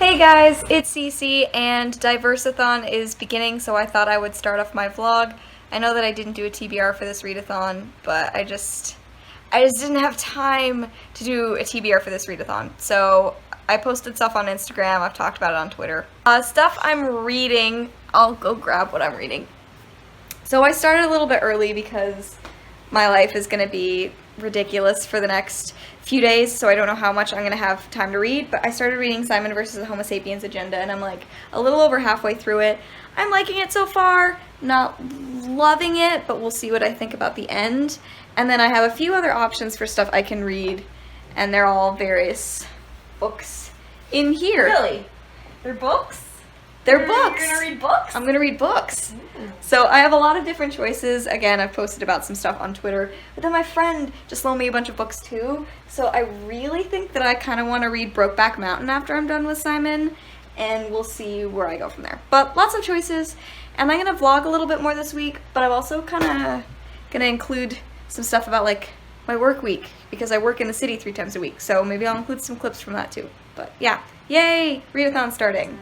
Hey guys, it's Cece, and DiverseAthon is beginning, so I thought I would start off my vlog. I know that I didn't do a TBR for this readathon, but I just didn't have time to do a TBR for this readathon. So I posted stuff on Instagram, I've talked about it on Twitter. Stuff I'm reading, I'll go grab what I'm reading. So I started a little bit early because my life is going to be ridiculous for the next few days, so I don't know how much I'm going to have time to read, but I started reading Simon versus the Homo sapiens agenda, and I'm like a little over halfway through it. I'm liking it so far, not loving it, but we'll see what I think about the end. And then I have a few other options for stuff I can read, and they're all various books in here. Really? They're books? They're books. You're gonna read books? I'm gonna read books. So I have a lot of different choices. Again, I've posted about some stuff on Twitter, but then my friend just loaned me a bunch of books too. So I really think that I kind of want to read Brokeback Mountain after I'm done with Simon, and we'll see where I go from there. But lots of choices, and I'm gonna vlog a little bit more this week, but I'm also kind of gonna include some stuff about like my work week, because I work in the city 3 times a week, so maybe I'll include some clips from that too. But yeah, yay! Readathon starting.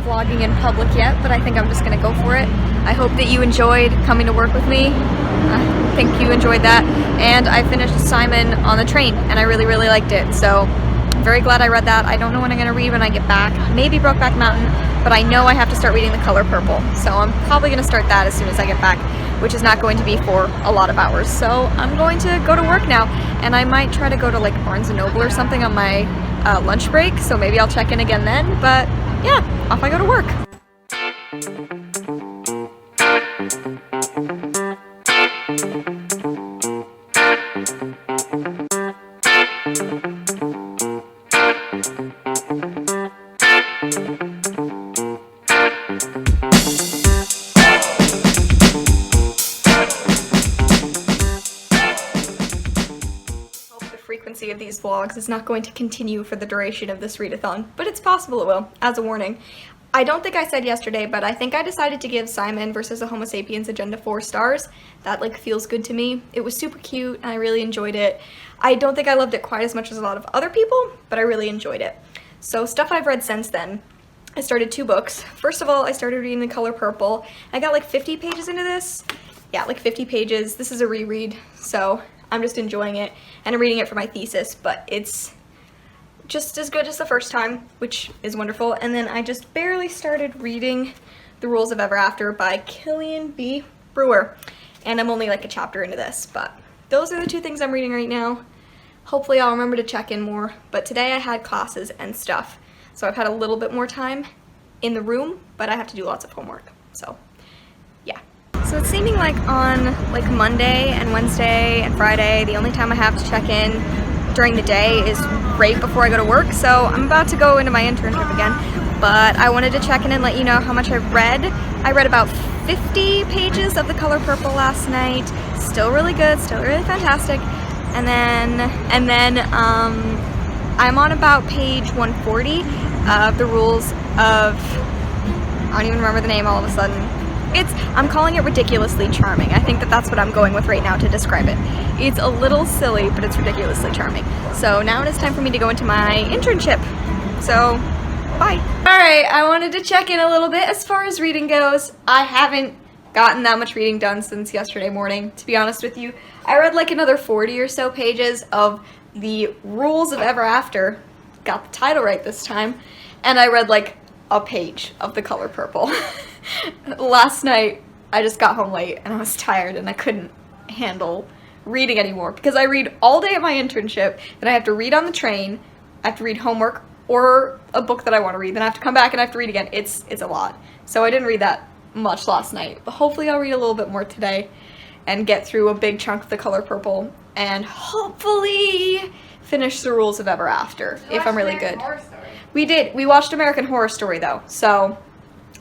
Vlogging in public yet, but I think I'm just gonna go for it. I hope that you enjoyed coming to work with me. I think you enjoyed that, and I finished Simon on the train, and I really liked it, so I'm very glad I read that. I don't know when I'm gonna read when I get back. Maybe Brokeback Mountain, but I know I have to start reading The Color Purple, so I'm probably gonna start that as soon as I get back, which is not going to be for a lot of hours. So I'm going to go to work now, and I might try to go to like Barnes & Noble or something on my lunch break, so maybe I'll check in again then, but yeah, off I go to work. Frequency of these vlogs is not going to continue for the duration of this readathon, but it's possible it will, as a warning. I don't think I said yesterday, but I think I decided to give Simon versus the Homo sapiens agenda 4 stars. That like feels good to me. It was super cute and I really enjoyed it. I don't think I loved it quite as much as a lot of other people, but I really enjoyed it. So stuff I've read since then. I started 2 books. First of all, I started reading The Color Purple. I got like 50 pages into this. Yeah, like 50 pages. This is a reread, so I'm just enjoying it, and I'm reading it for my thesis, but it's just as good as the first time, which is wonderful. And then I just barely started reading The Rules of Ever After by Killian B. Brewer, and I'm only like a chapter into this, but those are the 2 things I'm reading right now. Hopefully I'll remember to check in more, but today I had classes and stuff, so I've had a little bit more time in the room, but I have to do lots of homework, so yeah. So it's seeming like on like Monday and Wednesday and Friday, the only time I have to check in during the day is right before I go to work. So I'm about to go into my internship again, but I wanted to check in and let you know how much I've read. I read about 50 pages of The Color Purple last night. Still really good, still really fantastic. And then I'm on about page 140 of The Rules of, I don't even remember the name all of a sudden. I'm calling it ridiculously charming. I think that that's what I'm going with right now to describe it. It's a little silly, but it's ridiculously charming. So now it is time for me to go into my internship. So, bye. Alright, I wanted to check in a little bit as far as reading goes. I haven't gotten that much reading done since yesterday morning, to be honest with you. I read like another 40 or so pages of The Rules of Ever After. Got the title right this time. And I read like a page of The Color Purple. Last night, I just got home late and I was tired and I couldn't handle reading anymore because I read all day at my internship, then I have to read on the train, I have to read homework or a book that I want to read. Then I have to come back and I have to read again. It's a lot. So I didn't read that much last night, but hopefully I'll read a little bit more today and get through a big chunk of The Color Purple and hopefully finish The Rules of Ever After if I'm really good. We did. We watched American Horror Story though, so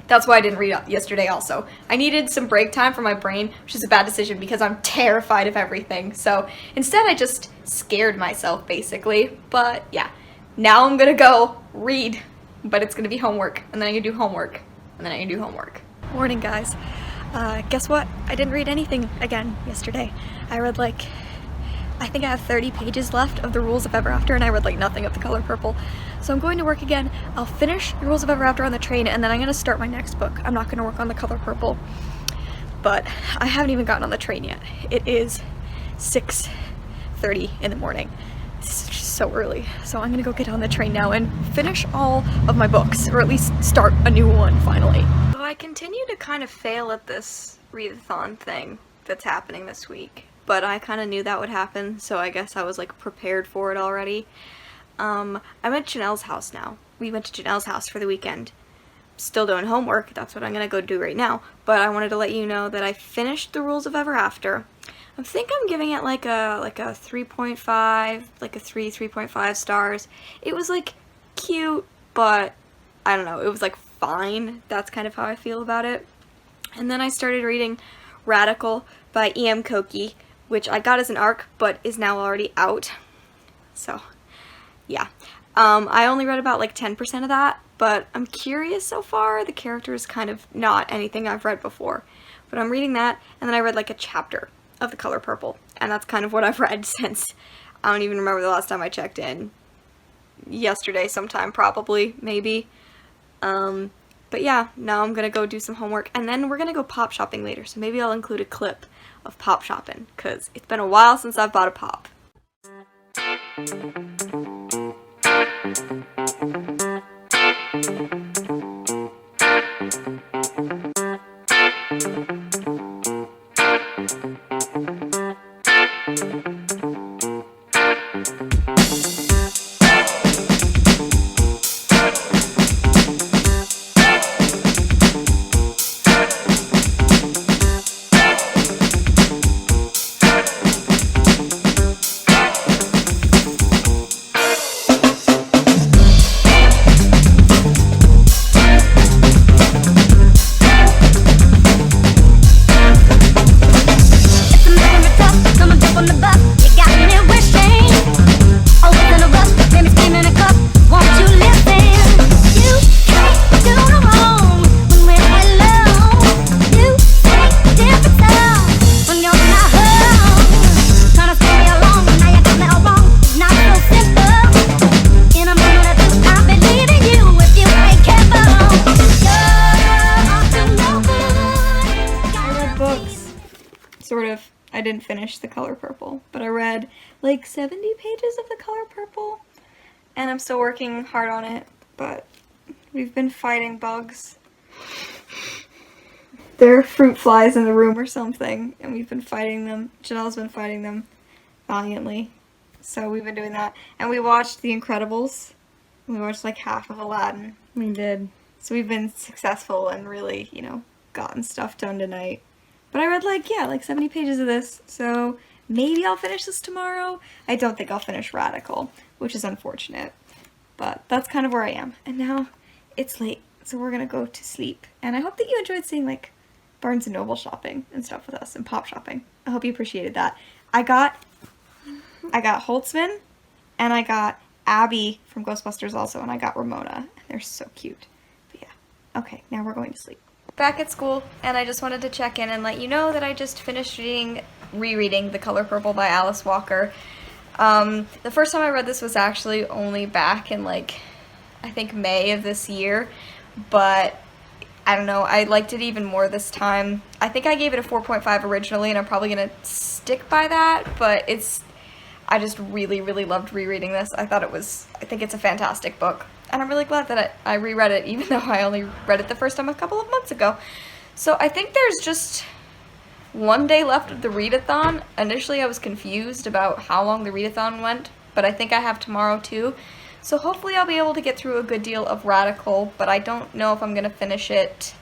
that's why I didn't read it yesterday also. I needed some break time for my brain, which is a bad decision because I'm terrified of everything. So instead I just scared myself basically. But yeah, now I'm gonna go read, but it's gonna be homework, and then I'm gonna do homework, and then I'm gonna do homework. Morning guys. Guess what? I didn't read anything again yesterday. I read like, I think I have 30 pages left of The Rules of Ever After, and I read like nothing of The Color Purple. So I'm going to work again. I'll finish The Rules of Ever After on the train, and then I'm going to start my next book. I'm not going to work on The Color Purple, but I haven't even gotten on the train yet. It is 6:30 in the morning. It's just so early. So I'm going to go get on the train now and finish all of my books, or at least start a new one finally. So I continue to kind of fail at this readathon thing that's happening this week, but I kind of knew that would happen, so I guess I was like prepared for it already. I'm at Janelle's house now. We went to Janelle's house for the weekend. Still doing homework, that's what I'm gonna go do right now, but I wanted to let you know that I finished The Rules of Ever After. I think I'm giving it like a 3.5, like a 3.5 stars. It was like cute, but I don't know, it was like fine. That's kind of how I feel about it. And then I started reading Radical by E.M. Koki, which I got as an ARC, but is now already out. So, yeah. I only read about like 10% of that, but I'm curious so far. The character is kind of not anything I've read before. But I'm reading that, and then I read like a chapter of The Color Purple, and that's kind of what I've read since, I don't even remember the last time I checked in. Yesterday sometime, probably, maybe. But yeah, now I'm gonna go do some homework, and then we're gonna go pop shopping later, so maybe I'll include a clip of pop shopping, because it's been a while since I've bought a pop. I didn't finish The Color Purple, but I read like 70 pages of The Color Purple, and I'm still working hard on it, but we've been fighting bugs. There are fruit flies in the room or something, and we've been fighting them. Janelle's been fighting them valiantly, so we've been doing that. And we watched The Incredibles. We watched like half of Aladdin. We did. So we've been successful and really, you know, gotten stuff done tonight. But I read like 70 pages of this, so maybe I'll finish this tomorrow. I don't think I'll finish Radical, which is unfortunate. But that's kind of where I am. And now it's late, so we're gonna go to sleep. And I hope that you enjoyed seeing like Barnes & Noble shopping and stuff with us and pop shopping. I hope you appreciated that. I got Holtzman, and I got Abby from Ghostbusters also, and I got Ramona. They're so cute. But yeah, okay, now we're going to sleep. Back at school, and I just wanted to check in and let you know that I just finished rereading The Color Purple by Alice Walker. The first time I read this was actually only back in like, I think May of this year, but I don't know, I liked it even more this time. I think I gave it a 4.5 originally, and I'm probably gonna stick by that, but I just really, really loved rereading this. I think it's a fantastic book. And I'm really glad that I reread it, even though I only read it the first time a couple of months ago. So I think there's just one day left of the readathon. Initially I was confused about how long the readathon went, but I think I have tomorrow too. So hopefully I'll be able to get through a good deal of Radical, but I don't know if I'm going to finish it.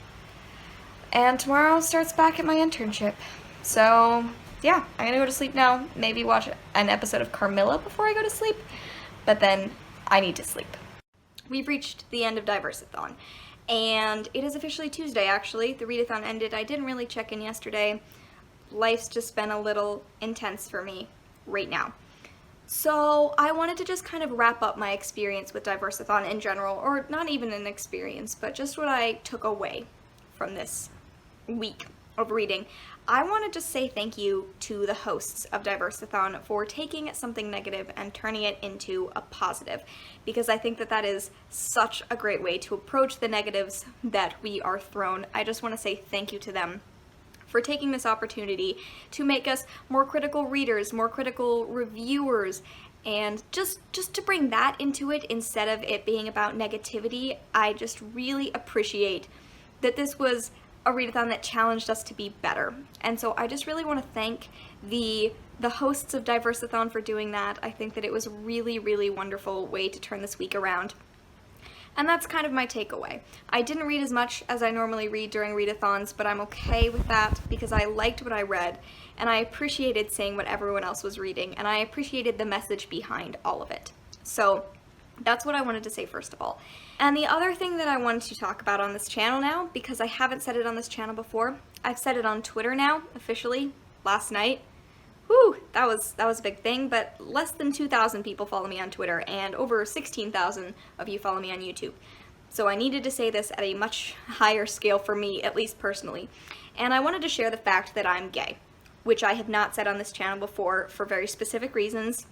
And tomorrow starts back at my internship. So yeah, I'm going to go to sleep now, maybe watch an episode of Carmilla before I go to sleep, but then I need to sleep. We've reached the end of DiverseAthon, and it is officially Tuesday, actually. The readathon ended. I didn't really check in yesterday. Life's just been a little intense for me right now. So I wanted to just kind of wrap up my experience with DiverseAthon in general, or not even an experience, but just what I took away from this week of reading. I want to just say thank you to the hosts of DiverseAthon for taking something negative and turning it into a positive, because I think that that is such a great way to approach the negatives that we are thrown. I just want to say thank you to them for taking this opportunity to make us more critical readers, more critical reviewers, and just to bring that into it instead of it being about negativity. I just really appreciate that this was a readathon that challenged us to be better. And so I just really want to thank the hosts of DiverseAthon for doing that. I think that it was a really, really wonderful way to turn this week around. And that's kind of my takeaway. I didn't read as much as I normally read during readathons, but I'm okay with that because I liked what I read, and I appreciated seeing what everyone else was reading, and I appreciated the message behind all of it. So that's what I wanted to say first of all. And the other thing that I wanted to talk about on this channel now, because I haven't said it on this channel before, I've said it on Twitter now, officially, last night. Whew, that was a big thing, but less than 2,000 people follow me on Twitter, and over 16,000 of you follow me on YouTube. So I needed to say this at a much higher scale for me, at least personally. And I wanted to share the fact that I'm gay, which I have not said on this channel before for very specific reasons.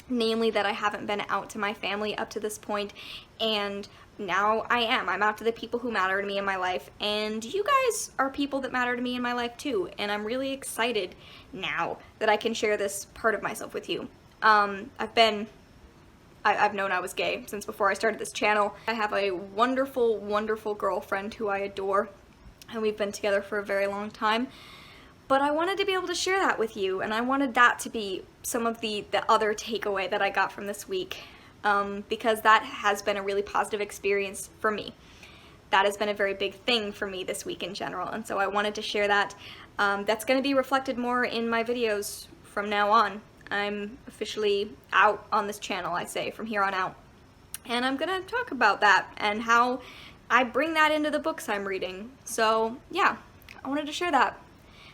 Namely that I haven't been out to my family up to this point, and now I am. I'm out to the people who matter to me in my life, and you guys are people that matter to me in my life too, and I'm really excited now that I can share this part of myself with you. I've known I was gay since before I started this channel. I have a wonderful, wonderful girlfriend who I adore, and we've been together for a very long time. But I wanted to be able to share that with you, and I wanted that to be some of the other takeaway that I got from this week, because that has been a really positive experience for me. That has been a very big thing for me this week in general, and so I wanted to share that. That's going to be reflected more in my videos from now on. I'm officially out on this channel, I say, from here on out. And I'm going to talk about that and how I bring that into the books I'm reading. So yeah, I wanted to share that.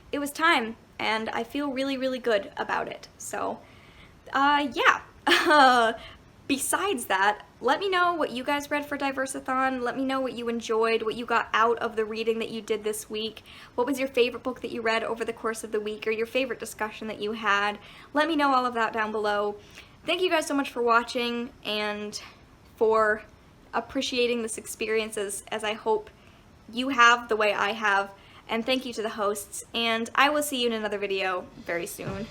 It was time, and I feel really, really good about it. So, yeah. Besides that, let me know what you guys read for DiverseAthon. Let me know what you enjoyed, what you got out of the reading that you did this week. What was your favorite book that you read over the course of the week, or your favorite discussion that you had? Let me know all of that down below. Thank you guys so much for watching and for appreciating this experience as I hope you have the way I have. And thank you to the hosts, and I will see you in another video very soon.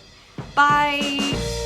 Bye!